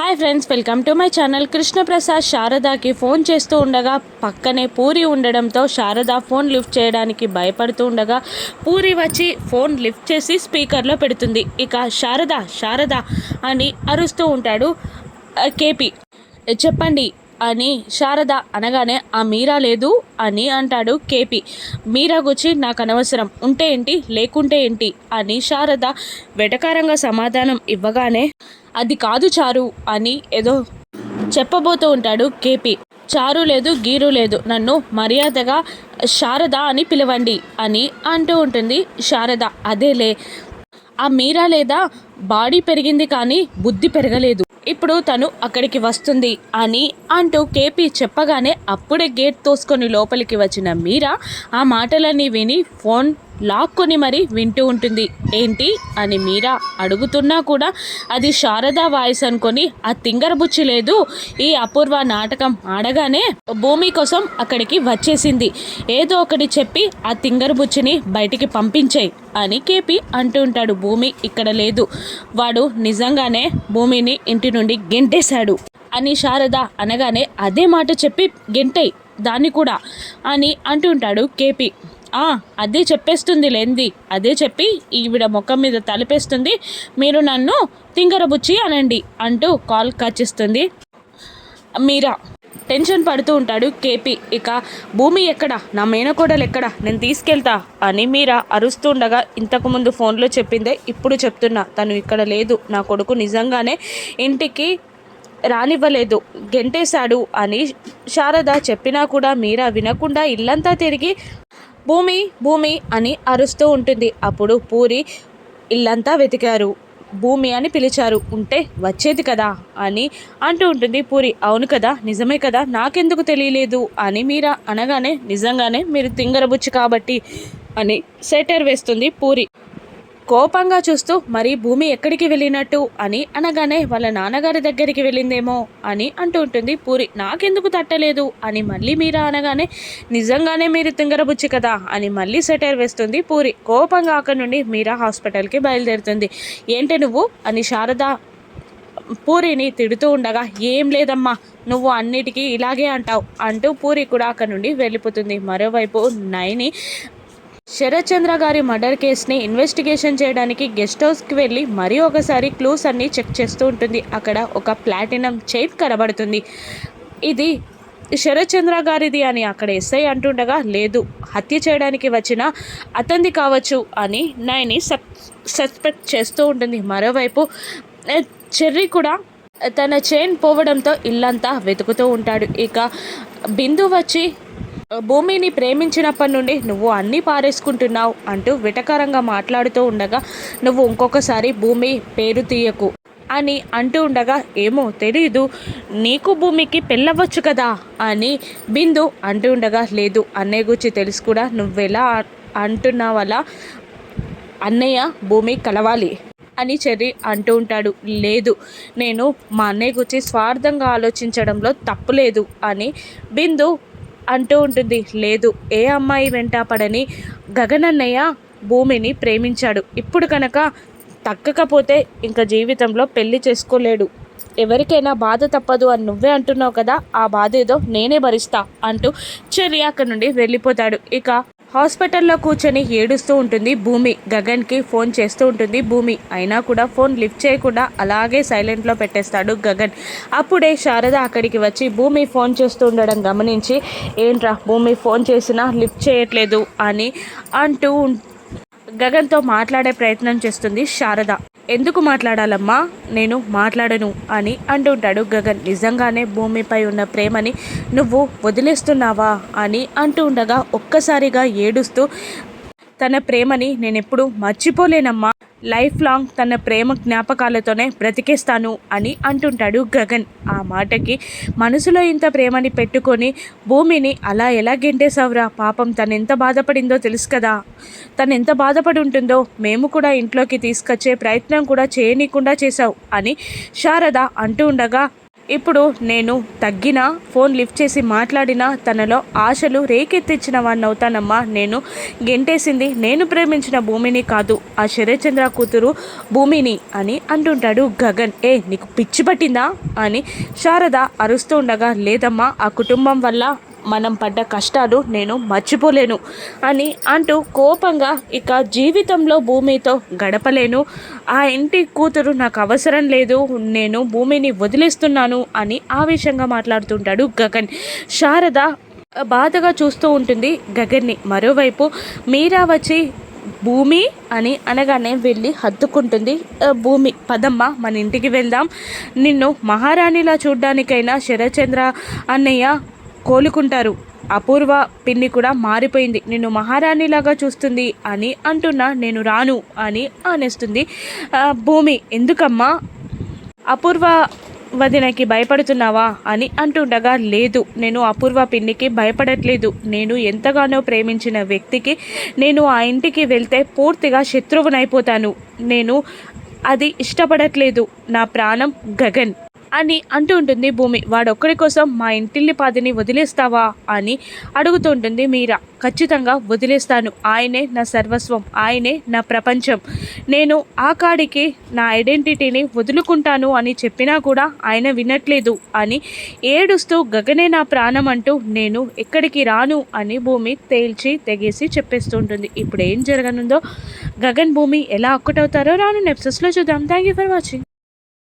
Hi friends, welcome to my channel. Krishnaprasad శారదాకి phone చేస్తూ ఉండగా పక్కనే పూరి ఉండడంతో శారద ఫోన్ లిఫ్ట్ చేయడానికి భయపడుతూ ఉండగా పూరి వచ్చి ఫోన్ లిఫ్ట్ చేసి స్పీకర్లో పెడుతుంది. ఇక శారద శారద అని అరుస్తూ ఉంటాడు కేపీ. చెప్పండి అని శారద అనగానే ఆ మీరా లేదు అని అంటాడు కేపీ. మీరా గురించి నాకు అనవసరం, ఉంటే ఏంటి లేకుంటే ఏంటి అని శారద వెటకారంగా సమాధానం ఇవ్వగానే అది కాదు చారు అని ఏదో చెప్పబోతూ ఉంటాడు కేపీ. చారు లేదు గీరు లేదు, నన్ను మర్యాదగా శారద అని పిలవండి అని అంటూ ఉంటుంది శారద. అదేలే, ఆ మీరా లేదా బాడీ పెరిగింది కానీ బుద్ధి పెరగలేదు, ఇప్పుడు తను అక్కడికి వస్తుంది అని అంటూ కేపీ చెప్పగానే అప్పుడే గేట్ తోసుకొని లోపలికి వచ్చిన మీరా ఆ మాటలన్నీ విని ఫోన్ లాక్కొని మరి వింటూ ఉంటుంది. ఏంటి అని మీరా అడుగుతున్నా కూడా అది శారదా వాయిస్ అనుకొని ఆ తింగరబుచ్చి లేదు ఈ అపూర్వ నాటకం ఆడగానే భూమి కోసం అక్కడికి వచ్చేసింది. ఏదో ఒకటి చెప్పి ఆ తింగరబుచ్చిని బయటికి పంపించేయి అని కేపీ అంటూ ఉంటాడు. భూమి ఇక్కడ లేదు, వాడు నిజంగానే భూమిని ఇంటి నుండి గెంటేశాడు అని శారద అనగానే అదే మాట చెప్పి గెంటేయి దాన్ని కూడా అని అంటుంటాడు కేపీ. అదే చెప్పేస్తుంది లేంది, అదే చెప్పి ఈవిడ ముఖం మీద తలపేస్తుంది, మీరు నన్ను తింగరబుచ్చి అనండి అంటూ కాల్ కట్ చేస్తుంది మీరా. టెన్షన్ పడుతూ ఉంటాడు కేపీ. ఇక భూమి ఎక్కడ, నా మేనకోడలు ఎక్కడ, నేను తీసుకెళ్తా అని మీరా అరుస్తుండగా ఇంతకుముందు ఫోన్లో చెప్పిందే ఇప్పుడు చెప్తున్నా, తను ఇక్కడ లేదు, నా కొడుకు నిజంగానే ఇంటికి రానివ్వలేదు, గెంటేశాడు అని శారద చెప్పినా కూడా మీరా వినకుండా ఇల్లంతా తిరిగి భూమి భూమి అని అరుస్తూ ఉంటుంది. అప్పుడు పూరి ఇల్లంతా వెతికారు, భూమి అని పిలిచారు, ఉంటే వచ్చేది కదా అని అంటూ ఉంటుంది పూరి. అవును కదా, నిజమే కదా, నాకెందుకు తెలియలేదు అని మీరా అనగానే నిజంగానే మీరు తింగరబుచ్చి కాబట్టి అని సెటర్ వేస్తుంది పూరి కోపంగా చూస్తూ. మరి భూమి ఎక్కడికి వెళ్ళినట్టు అని అనగానే వాళ్ళ నాన్నగారి దగ్గరికి వెళ్ళిందేమో అని అంటూ ఉంటుంది పూరి. నాకెందుకు తట్టలేదు అని మళ్ళీ మీరా అనగానే నిజంగానే మీరు తింగరబుచ్చి కదా అని మళ్ళీ సెటర్ వేస్తుంది పూరి కోపంగా. అక్కడి నుండి మీరా హాస్పిటల్కి బయలుదేరుతుంది. ఏంటి నువ్వు అని శారద పూరిని తిడుతూ ఉండగా ఏం లేదమ్మా, నువ్వు అన్నిటికీ ఇలాగే అంటావు అంటూ పూరి కూడా అక్కడి నుండి వెళ్ళిపోతుంది. మరోవైపు నైని శరత్ చంద్ర గారి మర్డర్ కేసుని ఇన్వెస్టిగేషన్ చేయడానికి గెస్ట్ హౌస్కి వెళ్ళి మరీ ఒకసారి క్లూస్ అన్నీ చెక్ చేస్తూ ఉంటుంది. అక్కడ ఒక ప్లాటినం చైన్ కనబడుతుంది. ఇది శరత్ చంద్ర గారిది అని అక్కడ ఎస్ఐ అంటుండగా లేదు, హత్య చేయడానికి వచ్చిన అతనిది కావచ్చు అని నైని సస్పెక్ట్ చేస్తూ ఉంటుంది. మరోవైపు చెర్రీ కూడా తన చైన్ పోవడంతో ఇల్లంతా వెతుకుతూ ఉంటాడు. ఇక బిందు వచ్చి భూమిని ప్రేమించినప్పటి నుండి నువ్వు అన్నీ పారేసుకుంటున్నావు అంటూ వెటకారంగా మాట్లాడుతూ ఉండగా నువ్వు ఇంకొకసారి భూమి పేరు తీయకు అని అంటూ ఉండగా ఏమో తెలీదు, నీకు భూమికి పెళ్ళవచ్చు కదా అని బిందు అంటూ ఉండగా లేదు, అన్నయ్య గురించి తెలుసు కూడా, నువ్వెలా అంటున్నావలా అన్నయ్య భూమి కలవాలి అని చెర్రీ అంటూ ఉంటాడు. లేదు, నేను మా అన్నయ్య గురించి స్వార్థంగా ఆలోచించడంలో తప్పులేదు అని బిందు అంటూ ఉంటుంది. లేదు, ఏ అమ్మాయి వెంట పడని గగనన్నయ్య భూమిని ప్రేమించాడు, ఇప్పుడు కనుక తగ్గకపోతే ఇంకా జీవితంలో పెళ్లి చేసుకోలేడు, ఎవరికైనా బాధ తప్పదు అని నువ్వే అంటున్నావు కదా, ఆ బాధ ఏదో నేనే భరిస్తా అంటూ చెర్రీ అక్కడి నుండి వెళ్ళిపోతాడు. ఇక హాస్పిటల్లో కూర్చొని ఏడుస్తూ ఉంటుంది భూమి. గగన్కి ఫోన్ చేస్తూ ఉంటుంది భూమి, అయినా కూడా ఫోన్ లిఫ్ట్ చేయకుండా అలాగే సైలెంట్లో పెట్టేస్తాడు గగన్. అప్పుడే శారద అక్కడికి వచ్చి భూమి ఫోన్ చేస్తూ ఉండడం గమనించి ఏంట్రా భూమి ఫోన్ చేసినా లిఫ్ట్ చేయట్లేదు అని అంటూ గగన్తో మాట్లాడే ప్రయత్నం చేస్తుంది శారద. ఎందుకు మాట్లాడాలమ్మా, నేను మాట్లాడను అని అంటుంటాడు గగన్. నిజంగానే భూమిపై ఉన్న ప్రేమని నువ్వు వదిలేస్తున్నావా అని అంటూ ఉండగా ఒక్కసారిగా ఏడుస్తూ తన ప్రేమని నేనెప్పుడు మర్చిపోలేనమ్మా, లైఫ్ లాంగ్ తన ప్రేమ జ్ఞాపకాలతోనే బ్రతికేస్తాను అని అంటుంటాడు గగన్. ఆ మాటకి మనసులో ఇంత ప్రేమని పెట్టుకొని భూమిని అలా ఎలా గెంటేశావురా, పాపం తను ఎంత బాధపడిందో తెలుసు కదా, తను ఎంత బాధపడి ఉంటుందో, మేము కూడా ఇంట్లోకి తీసుకొచ్చే ప్రయత్నం కూడా చేయనీయకుండా చేశావు అని శారద అంటూ ఉండగా ఇప్పుడు నేను తగ్గినా ఫోన్ లిఫ్ట్ చేసి మాట్లాడినా తనలో ఆశలు రేకెత్తించిన వాడినవుతానమ్మా. నేను గెంటేసింది నేను ప్రేమించిన భూమిని కాదు, ఆ శరత్చంద్ర కూతురు భూమిని అని అంటుంటాడు గగన్. నీకు పిచ్చి పట్టిందా అని శారద అరుస్తూ ఉండగా, లేదమ్మా, ఆ కుటుంబం వల్ల మనం పడ్డ కష్టాలు నేను మర్చిపోలేను అని అంటూ కోపంగా ఇక జీవితంలో భూమితో గడపలేను, ఆ ఇంటి కూతురు నాకు అవసరం లేదు, నేను భూమిని వదిలేస్తున్నాను అని ఆవేశంగా మాట్లాడుతుంటాడు గగన్. శారద బాధగా చూస్తూ ఉంటుంది గగన్ని. మరోవైపు మీరా వచ్చి భూమి అని అనగానే వెళ్ళి హత్తుకుంటుంది. భూమి, పదమ్మ మన ఇంటికి వెళ్దాం, నిన్ను మహారాణిలా చూడ్డానికైనా శరత్చంద్ర అన్నయ్య కోలుకుంటారు, అపూర్వ పిన్ని కూడా మారిపోయింది, నిన్ను మహారాణిలాగా చూస్తుంది అని అంటున్నా, నేను రాను అని అనేస్తుంది. భూమి, ఎందుకమ్మా అపూర్వ వదినకి భయపడుతున్నావా అని అంటుండగా, లేదు, నేను అపూర్వ పిన్నికి భయపడట్లేదు, నేను ఎంతగానో ప్రేమించిన వ్యక్తికి నేను ఆ ఇంటికి వెళ్తే పూర్తిగా శత్రువునైపోతాను, నేను అది ఇష్టపడట్లేదు, నా ప్రాణం గగన్ అని అంటూ ఉంటుంది భూమి. వాడొక్కడి కోసం మా ఇంటిల్లి పాదిని వదిలేస్తావా అని అడుగుతుంటుంది మీరా. ఖచ్చితంగా వదిలేస్తాను, ఆయనే నా సర్వస్వం, ఆయనే నా ప్రపంచం, నేను ఆ కాడికి నా ఐడెంటిటీని వదులుకుంటాను అని చెప్పినా కూడా ఆయన వినట్లేదు అని ఏడుస్తూ, గగనే నా ప్రాణం అంటూ నేను ఎక్కడికి రాను అని భూమి తేల్చి తెగేసి చెప్పేస్తూ ఉంటుంది. ఇప్పుడు ఏం జరగనుందో, గగన్ భూమి ఎలా ఒక్కటవుతారో రాను ఎపిసోడ్స్లో చూద్దాం. Thank you for watching.